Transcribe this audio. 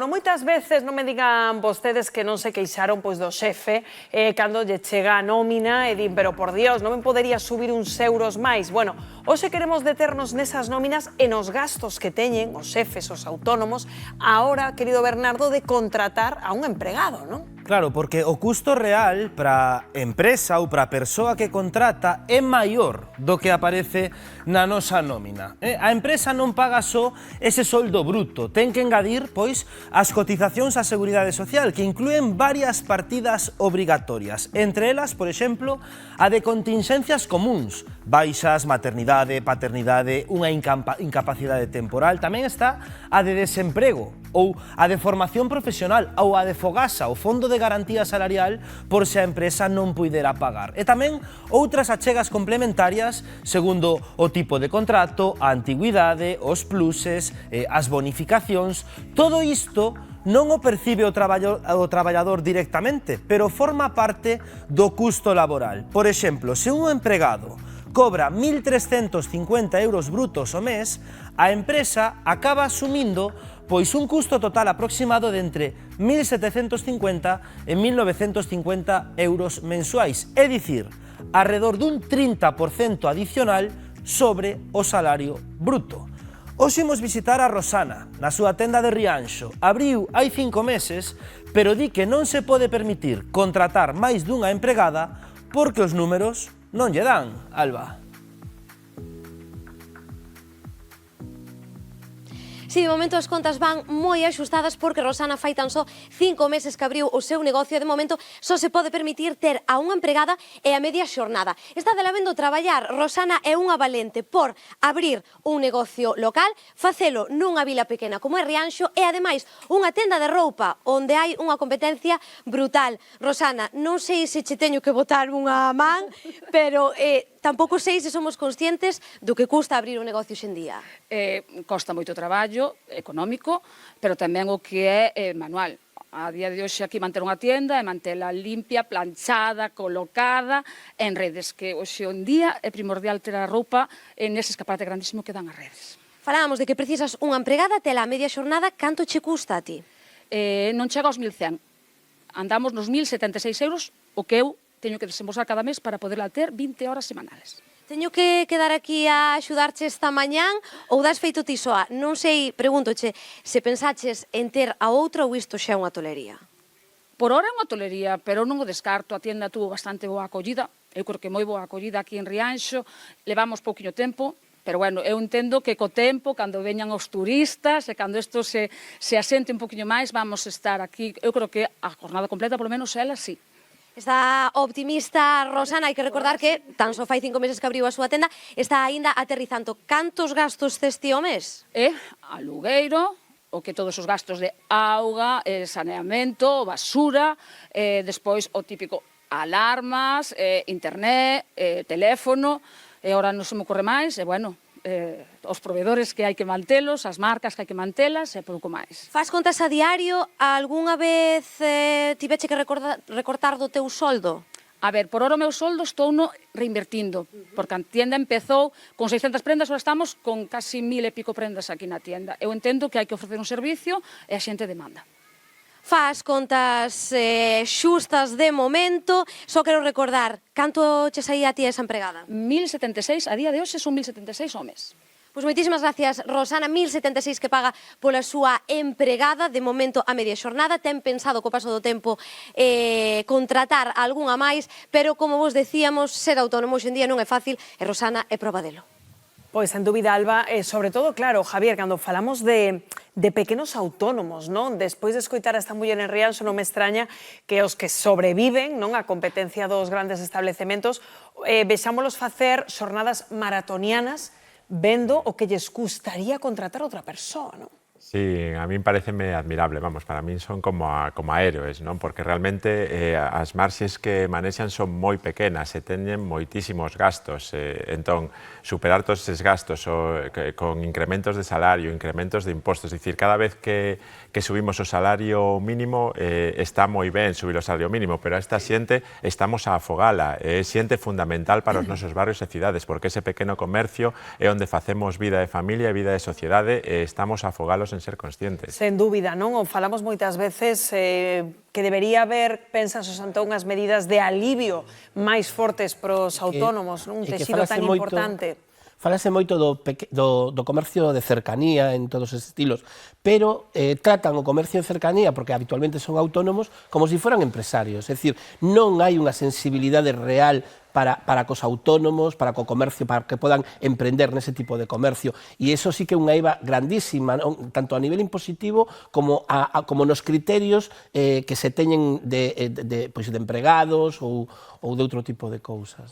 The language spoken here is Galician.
bueno, moitas veces non me digan vostedes que non se queixaron pois do xefe cando lle chega a nómina e din, pero por Dios, non me podería subir uns euros máis? Bueno, hoxe queremos deternos nesas nóminas e nos gastos que teñen os xefes, os autónomos, a hora, querido Bernardo, de contratar a un empregado, non? Claro, porque o custo real para a empresa ou para a persoa que contrata é maior do que aparece na nosa nómina. A empresa non paga só ese soldo bruto, ten que engadir, pois, as cotizacións á Seguridade Social, que inclúen varias partidas obrigatorias. Entre elas, por exemplo, a de contingencias comuns, baixas, maternidade, paternidade, unha incapacidade temporal. Tamén está a de desemprego, ou a de formación profesional, ou a de Fogasa, o Fondo de Garantía Salarial, por se a empresa non puidera pagar. E tamén outras achegas complementarias segundo o tipo de contrato, a antigüidade, os pluses, as bonificacións. Todo isto non o percibe o traballador directamente, pero forma parte do custo laboral. Por exemplo, se un empregado cobra 1.350 euros brutos ao mes, a empresa acaba asumindo pois un custo total aproximado de entre 1.750 e 1.950 euros mensuais, é dicir, alrededor dun 30% adicional sobre o salario bruto. Hoxe imos visitar a Rosana, na súa tenda de Rianxo. Abriu hai 5 meses, pero di que non se pode permitir contratar máis dunha empregada porque os números non lle dan, Alba. Si, de momento as contas van moi axustadas porque Rosana fai tan só 5 meses que abriu o seu negocio e de momento só se pode permitir ter a unha empregada e a media xornada. Está de lavendo traballar, Rosana é unha valente por abrir un negocio local, facelo nunha vila pequena como é Rianxo e ademais unha tenda de roupa onde hai unha competencia brutal. Rosana, non sei se che teño que botar unha man, pero tampouco sei se somos conscientes do que custa abrir un negocio hoxendía. Costa moito traballo económico, pero tamén o que é manual. A día de hoxe aquí manter unha tienda e mantela limpia, planchada, colocada en redes, que hoxe en día é primordial ter a roupa nese escaparate grandísimo que dan as redes. Falábamos de que precisas unha empregada, tela a media xornada, canto che custa a ti? Non chega aos 1.100. Andamos nos 1.076 euros, o que eu teño que desembolsar cada mes para poderla ter 20 horas semanales. Teño que quedar aquí a axudarche esta mañán ou das feito ti soa? Non sei, pregúntoche, se pensaches en ter a outra ou isto xa é unha tolería? Por hora é unha tolería, pero non o descarto. A tienda tuvo bastante boa acollida. Eu creo que moi boa acollida aquí en Rianxo. Levamos pouquiño tempo, pero bueno, eu entendo que co tempo, cando veñan os turistas e cando isto se asente un poquinho máis, vamos estar aquí. Eu creo que a jornada completa, polo menos ela, sí. Está optimista Rosana, hai que recordar que tan só fai 5 meses que abriu a súa tenda, está aínda aterrizando. Cantos gastos tes ti ao mes? Alugueiro, o que todos os gastos de auga, saneamento, basura, despois o típico alarmas, internet, teléfono, e agora non se me ocorre máis, e bueno, os proveedores que hai que mantelos, as marcas que hai que mantelas e pouco máis. Fas contas a diario? Algúnha vez tiveche que recortar do teu soldo? A ver, por hora o meu soldo estou no reinvertindo, porque a tienda empezou con 600 prendas, agora estamos con casi 1.000 e pico prendas aquí na tienda. Eu entendo que hai que ofrecer un servicio e a xente demanda. Fas contas xustas de momento, só quero recordar, canto che saía a ti esa empregada? 1.076, a día de hoxe son 1.076 ao mes. Pois moitísimas gracias, Rosana, 1.076 que paga pola súa empregada, de momento a media xornada, ten pensado co paso do tempo contratar algunha máis, pero como vos decíamos, ser autónomo hoxe en día non é fácil e Rosana é proba delo. Pois, en dúbida, Alba, sobre todo, claro, Javier, cando falamos de pequenos autónomos, non? Despois de escoitar a esta muller en Rianxo, non me extraña que os que sobreviven, non, a competencia dos grandes establecementos, vexámolos facer xornadas maratonianas vendo o que lles gustaría contratar outra persoa, non? Sí, a mí pareceme admirable, vamos, para min son como a héroes, non? Porque realmente as marxes que manexan son moi pequenas e teñen moitísimos gastos, entón, superar todos eses gastos con incrementos de salario, incrementos de impostos, é dicir, cada vez que subimos o salario mínimo está moi ben subir o salario mínimo, pero a esta xente estamos a afogala, é xente fundamental para os nosos barrios e cidades, porque ese pequeno comercio é onde facemos vida de familia e vida de sociedade e estamos a afogalos en ser conscientes. Sen dúbida, non? O falamos moitas veces que debería haber, pensas, o Antón, as medidas de alivio máis fortes para os autónomos, non? Un tecido tan importante. Falase moito do comercio de cercanía en todos os estilos, pero tratan o comercio de cercanía, porque habitualmente son autónomos, como se foran empresarios. É dicir, non hai unha sensibilidade real para cos autónomos, para co comercio, para que podan emprender nese tipo de comercio. E iso sí que é unha eiva grandísima, non? Tanto a nivel impositivo como nos criterios que se teñen de empregados ou de outro tipo de cousas.